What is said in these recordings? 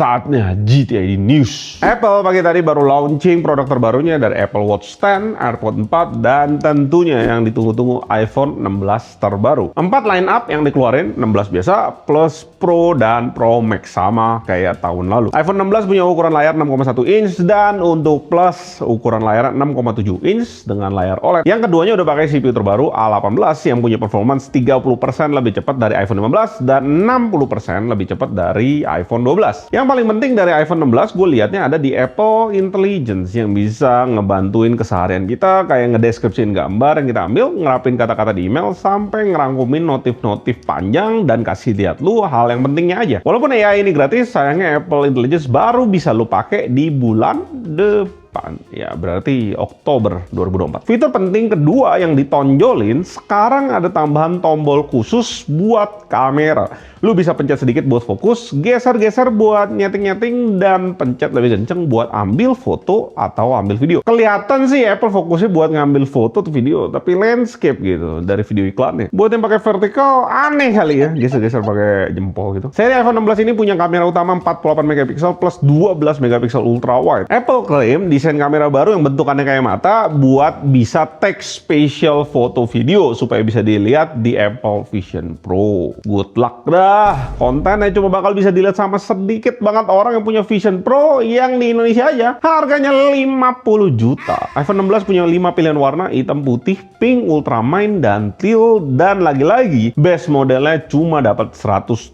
Saatnya GTA News. Apple pagi tadi baru launching produk terbarunya dari Apple Watch 10, AirPods 4, dan tentunya yang ditunggu-tunggu iPhone 16 terbaru. 4 line up yang dikeluarin, 16 biasa, plus Pro dan Pro Max, sama kayak tahun lalu. iPhone 16 punya ukuran layar 6,1 inch, dan untuk Plus ukuran layar 6,7 inch dengan layar OLED. Yang keduanya udah pakai CPU terbaru A18 yang punya performance 30% lebih cepat dari iPhone 15 dan 60% lebih cepat dari iPhone 12. Yang paling penting dari iPhone 16 gue lihatnya ada di Apple Intelligence yang bisa ngebantuin keseharian kita, kayak ngedeskripsiin gambar yang kita ambil, ngerapin kata-kata di email, sampai ngerangkumin notif-notif panjang dan kasih lihat lu hal yang pentingnya aja. Walaupun AI ini gratis, sayangnya Apple Intelligence baru bisa lu pakai di bulan depan. Ya, berarti Oktober 2024. Fitur penting kedua yang ditonjolin, sekarang ada tambahan tombol khusus buat kamera. Lu bisa pencet sedikit buat fokus, geser-geser buat nyeting-nyeting, dan pencet lebih kenceng buat ambil foto atau ambil video. Kelihatan sih Apple fokusnya buat ngambil foto atau video, tapi landscape gitu dari video iklannya. Buat yang pakai vertikal, aneh kali ya, geser-geser pakai jempol gitu. Seri iPhone 16 ini punya kamera utama 48 megapiksel plus 12 megapiksel ultra wide. Apple klaim desain kamera baru yang bentukannya kayak mata buat bisa take spatial foto video supaya bisa dilihat di Apple Vision Pro. Good luck dah. Kontennya cuma bakal bisa dilihat sama sedikit banget orang yang punya Vision Pro yang di Indonesia aja. Harganya 50 juta. iPhone 16 punya 5 pilihan warna, hitam, putih, pink, ultramarine, dan teal. Dan lagi-lagi base modelnya cuma dapat 128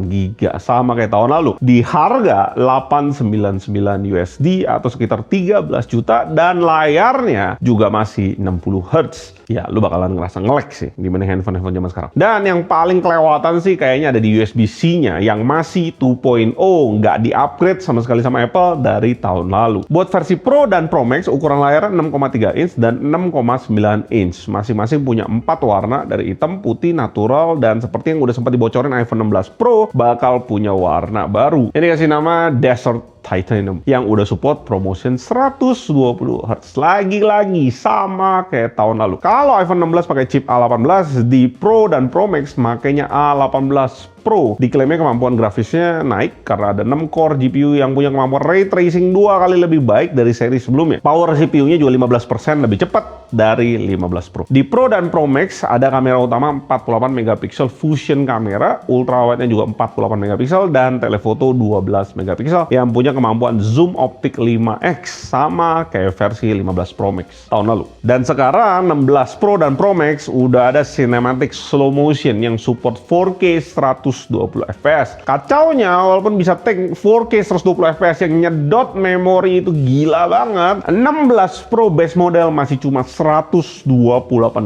GB sama kayak tahun lalu. Di harga 899 USD atau sekitar 13 juta, dan layarnya juga masih 60 Hz. Ya, lu bakalan ngerasa nge-lag sih dibanding handphone zaman sekarang. Dan yang paling kelewatan sih kayaknya ada di USB-C-nya yang masih 2.0, nggak di-upgrade sama sekali sama Apple dari tahun lalu. Buat versi Pro dan Pro Max, ukuran layarnya 6,3 inch dan 6,9 inch. Masing-masing punya 4 warna dari hitam, putih, natural, dan seperti yang udah sempat dibocorin iPhone 16 Pro bakal punya warna baru. Ini kasih nama Desert Titanium yang udah support ProMotion 120 Hz. Lagi-lagi sama kayak tahun lalu. Kalau iPhone 16 pakai chip A18, di Pro dan Pro Max makanya A18 Pro. Diklaimnya kemampuan grafisnya naik karena ada 6 core GPU yang punya kemampuan ray tracing 2 kali lebih baik dari seri sebelumnya. Power CPU-nya juga 15% lebih cepat dari 15 Pro. Di Pro dan Pro Max ada kamera utama 48 megapiksel fusion kamera, ultrawide-nya juga 48 megapiksel, dan telefoto 12 megapiksel yang punya kemampuan zoom optik 5x sama kayak versi 15 Pro Max tahun lalu. Dan sekarang 16 Pro dan Pro Max udah ada cinematic slow motion yang support 4K 120 fps. Kacaunya, walaupun bisa take 4K 120 fps yang nyedot memori itu gila banget, 16 Pro base model masih cuma 128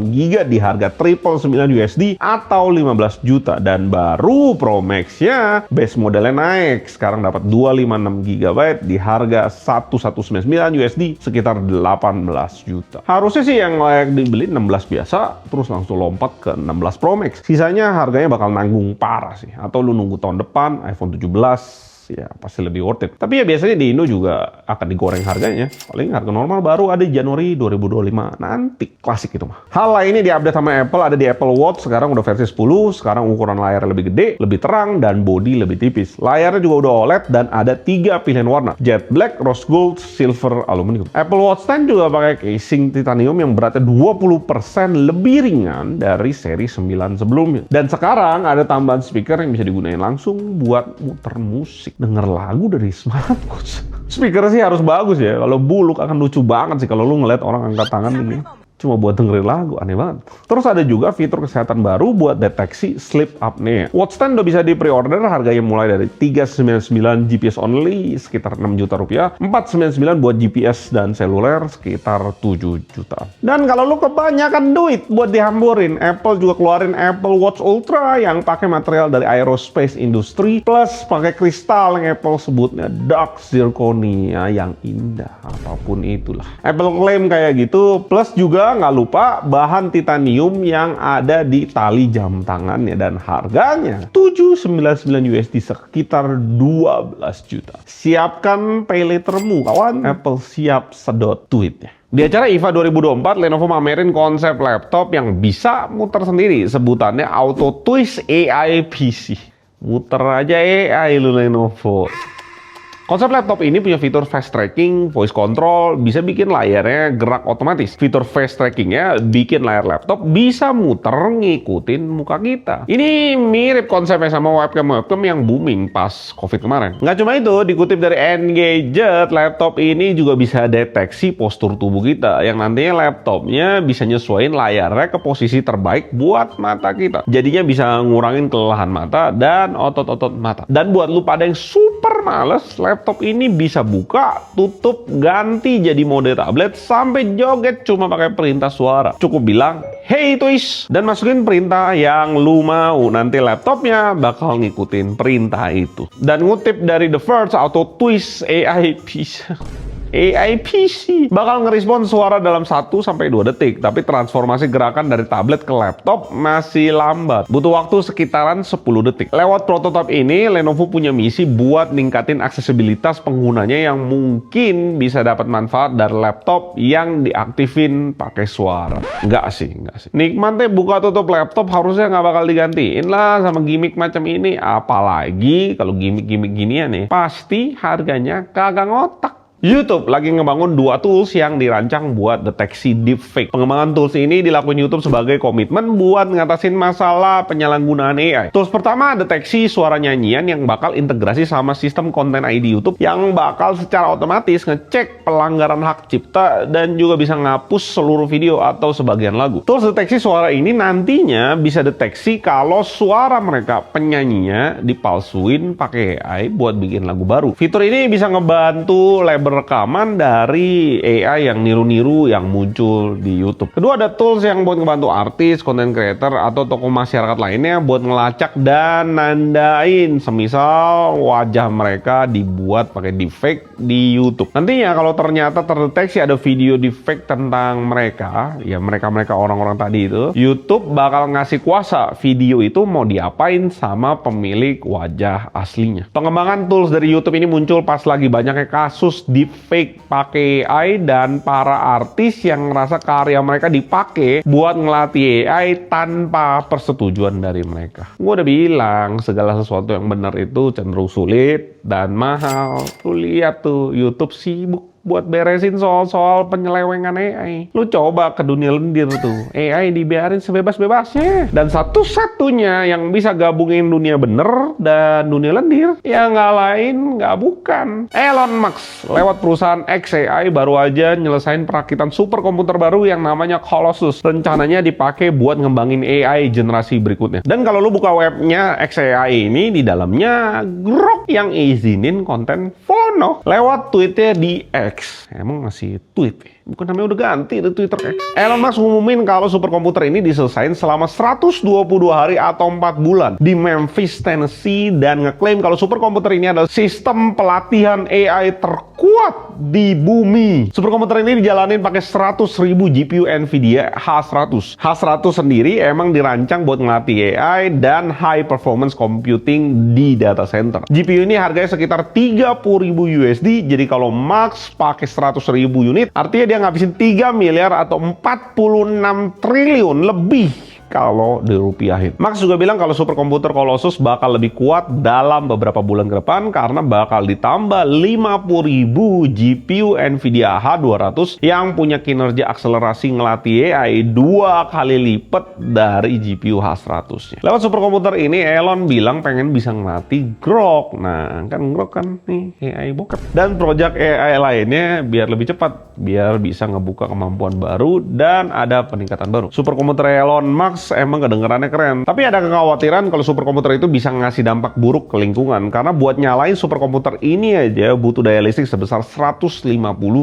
GB di harga 999 USD atau 15 juta. Dan baru Pro Max-nya base modelnya naik, sekarang dapat 256 GB di harga 1199 USD, sekitar 18 juta. Harusnya sih yang layak dibeli 16 biasa, terus langsung lompat ke 16 Pro Max. Sisanya harganya bakal nanggung parah sih. Atau lu nunggu tahun depan iPhone 17, ya pasti lebih worth it. Tapi ya biasanya di Indo juga akan digoreng harganya. Paling harga normal baru ada Januari 2025 nanti. Klasik itu mah. Hal lainnya diupdate sama Apple ada di Apple Watch. Sekarang udah versi 10. Sekarang ukuran layar lebih gede, lebih terang, dan bodi lebih tipis. Layarnya juga udah OLED dan ada 3 pilihan warna: Jet Black, Rose Gold, Silver, Aluminium. Apple Watch 10 juga pakai casing titanium yang beratnya 20% lebih ringan dari seri 9 sebelumnya. Dan sekarang ada tambahan speaker yang bisa digunakan langsung buat muter musik, denger lagu dari smartwatch. Speaker sih harus bagus ya. Kalau buluk akan lucu banget sih kalau lu ngeliat orang angkat tangan ini cuma buat dengerin lagu, aneh banget. Terus ada juga fitur kesehatan baru buat deteksi sleep apnea. Watch 10 udah bisa di pre-order, harganya mulai dari 399 GPS only sekitar 6 juta rupiah, 499 buat GPS dan seluler sekitar 7 juta. Dan kalau lu kebanyakan duit buat dihamburin, Apple juga keluarin Apple Watch Ultra yang pakai material dari aerospace industry plus pakai kristal yang Apple sebutnya dark zirconia yang indah, apapun itulah. Apple klaim kayak gitu, plus juga nggak lupa bahan titanium yang ada di tali jam tangannya, dan harganya 799 USD, sekitar 12 juta. Siapkan pay latermu kawan, Apple siap sedot tweetnya. Di acara IFA 2024, Lenovo mamerin konsep laptop yang bisa muter sendiri, sebutannya Auto Twist AI PC. Muter aja AI lu Lenovo. Konsep laptop ini punya fitur fast tracking, voice control, bisa bikin layarnya gerak otomatis. Fitur fast trackingnya bikin layar laptop bisa muter ngikutin muka kita. Ini mirip konsepnya sama webcam yang booming pas COVID kemarin. Nggak cuma itu, dikutip dari Engadget, laptop ini juga bisa deteksi postur tubuh kita, yang nantinya laptopnya bisa nyesuaiin layarnya ke posisi terbaik buat mata kita. Jadinya bisa ngurangin kelelahan mata dan otot-otot mata. Dan buat lu pada yang super males, laptop ini bisa buka, tutup, ganti jadi mode tablet, sampai joget cuma pakai perintah suara. Cukup bilang, "Hey Twist," dan masukin perintah yang lu mau. Nanti laptopnya bakal ngikutin perintah itu. Dan ngutip dari The Verge, Auto Twist AI PC bakal ngerespon suara dalam 1-2 detik, tapi transformasi gerakan dari tablet ke laptop masih lambat. Butuh waktu sekitaran 10 detik. Lewat prototipe ini, Lenovo punya misi buat ningkatin aksesibilitas penggunanya yang mungkin bisa dapat manfaat dari laptop yang diaktifin pakai suara. Enggak sih. Nikmatnya buka tutup laptop harusnya nggak bakal digantiin lah sama gimmick macam ini. Apalagi kalau gimmick ginian nih, pasti harganya kagak ngotak. YouTube lagi ngebangun 2 tools yang dirancang buat deteksi deepfake. Pengembangan tools ini dilakuin YouTube sebagai komitmen buat ngatasin masalah penyalahgunaan AI. Tools pertama, deteksi suara nyanyian yang bakal integrasi sama sistem konten ID YouTube yang bakal secara otomatis ngecek pelanggaran hak cipta dan juga bisa ngapus seluruh video atau sebagian lagu. Tools deteksi suara ini nantinya bisa deteksi kalau suara mereka penyanyinya dipalsuin pakai AI buat bikin lagu baru. Fitur ini bisa ngebantu rekaman dari AI yang niru-niru yang muncul di YouTube. Kedua, ada tools yang buat ngebantu artis, content creator, atau tokoh masyarakat lainnya buat ngelacak dan nandain semisal wajah mereka dibuat pakai deepfake di YouTube. Nantinya kalau ternyata terdeteksi ada video deepfake tentang mereka, ya mereka orang-orang tadi itu, YouTube bakal ngasih kuasa video itu mau diapain sama pemilik wajah aslinya. Pengembangan tools dari YouTube ini muncul pas lagi banyaknya kasus deepfake pakai AI dan para artis yang ngerasa karya mereka dipakai buat ngelatih AI tanpa persetujuan dari mereka. Gue udah bilang segala sesuatu yang benar itu cenderung sulit dan mahal. Lu lihat tuh YouTube sibuk buat beresin soal-soal penyelewengan AI. Lu coba ke dunia lendir tuh, AI dibiarin sebebas-bebasnya. Dan satu-satunya yang bisa gabungin dunia bener dan dunia lendir, ya nggak lain, nggak bukan Elon Musk. Lewat perusahaan xAI baru aja nyelesain perakitan superkomputer baru yang namanya Colossus. Rencananya dipakai buat ngembangin AI generasi berikutnya. Dan kalau lu buka webnya xAI ini, di dalamnya Grok yang izinin konten porno. Lewat tweetnya di X. Emang masih tweet ya? Bukan, namanya udah ganti di Twitter X. Elon Musk ngumumin kalau superkomputer ini diselesain selama 122 hari atau 4 bulan di Memphis, Tennessee, dan ngeklaim kalau superkomputer ini adalah sistem pelatihan AI terkuat di bumi. Superkomputer ini dijalanin pakai 100.000 GPU Nvidia H100. H100 sendiri emang dirancang buat ngelatih AI dan high performance computing di data center. GPU ini harganya sekitar 30.000 USD, jadi kalau Max pakai 100.000 unit, artinya dia ngabisin 3 miliar atau 46 triliun lebih kalau dirupiahin. Max juga bilang kalau superkomputer Colossus bakal lebih kuat dalam beberapa bulan ke depan karena bakal ditambah 50.000 GPU Nvidia H200 yang punya kinerja akselerasi ngelatih AI 2 kali lipat dari GPU H100-nya. Lewat superkomputer ini, Elon bilang pengen bisa ngelatih Grok. Nah, kan Grok kan nih AI bokep. Dan proyek AI lainnya biar lebih cepat, biar bisa ngebuka kemampuan baru dan ada peningkatan baru. Superkomputer Elon Musk emang kedengerannya keren, tapi ada kekhawatiran kalau superkomputer itu bisa ngasih dampak buruk ke lingkungan karena buat nyalain superkomputer ini aja butuh daya listrik sebesar 150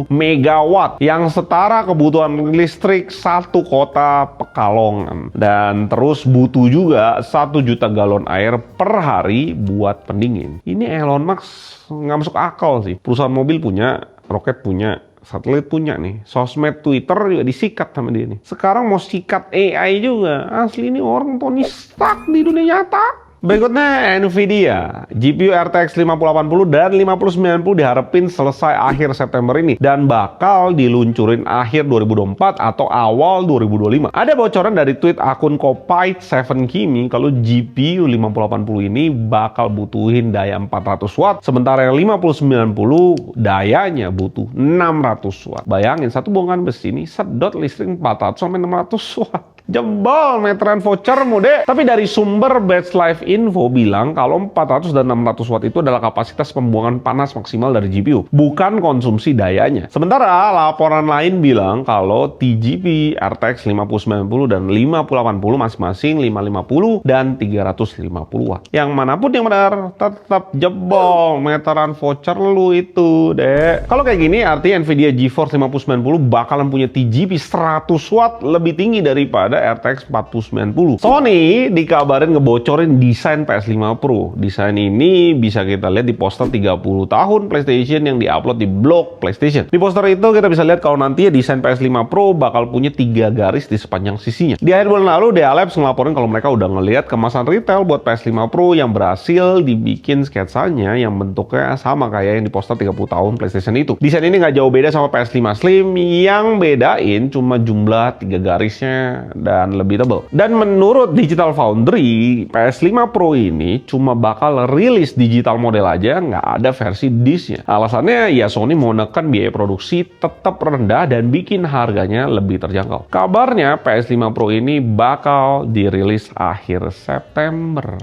megawatt yang setara kebutuhan listrik satu kota Pekalongan, dan terus butuh juga 1 juta galon air per hari buat pendingin. Ini Elon Musk nggak masuk akal sih. Perusahaan mobil punya, roket punya, satelit punya nih, sosmed, Twitter juga disikat sama dia nih. Sekarang mau sikat AI juga. Asli ini orang Tony Stark di dunia nyata. Berikutnya Nvidia, GPU RTX 5080 dan 5090 diharapin selesai akhir September ini dan bakal diluncurin akhir 2024 atau awal 2025. Ada bocoran dari tweet akun Kopite7Kimi kalau GPU 5080 ini bakal butuhin daya 400 watt, sementara yang 5090 dayanya butuh 600 watt. Bayangin, satu bongkahan besi ini sedot listrik 400 sampai 600 watt. Jebol meteran vouchermu deh. Tapi dari sumber Batch Live Info bilang kalau 400 dan 600 watt itu adalah kapasitas pembuangan panas maksimal dari GPU, bukan konsumsi dayanya. Sementara laporan lain bilang kalau TGP RTX 5090 dan 5080 masing-masing 550 dan 350 watt. Yang manapun yang benar, tetap jebol meteran voucher lu itu deh. Kalau kayak gini artinya Nvidia GeForce 5090 bakalan punya TGP 100 watt lebih tinggi daripada RTX 4090. Sony dikabarin ngebocorin desain PS5 Pro. Desain ini bisa kita lihat di poster 30 tahun PlayStation yang diupload di blog PlayStation. Di poster itu kita bisa lihat kalau nanti desain PS5 Pro bakal punya 3 garis di sepanjang sisinya. Di akhir bulan lalu, DA Labs ngelaporin kalau mereka udah ngelihat kemasan retail buat PS5 Pro yang berhasil dibikin sketsanya yang bentuknya sama kayak yang di poster 30 tahun PlayStation itu. Desain ini nggak jauh beda sama PS5 Slim, yang bedain cuma jumlah 3 garisnya dan lebih tebal. Dan menurut Digital Foundry, PS5 Pro ini cuma bakal rilis digital model aja, nggak ada versi disknya. Alasannya ya Sony mau neken biaya produksi tetap rendah dan bikin harganya lebih terjangkau. Kabarnya PS5 Pro ini bakal dirilis akhir September.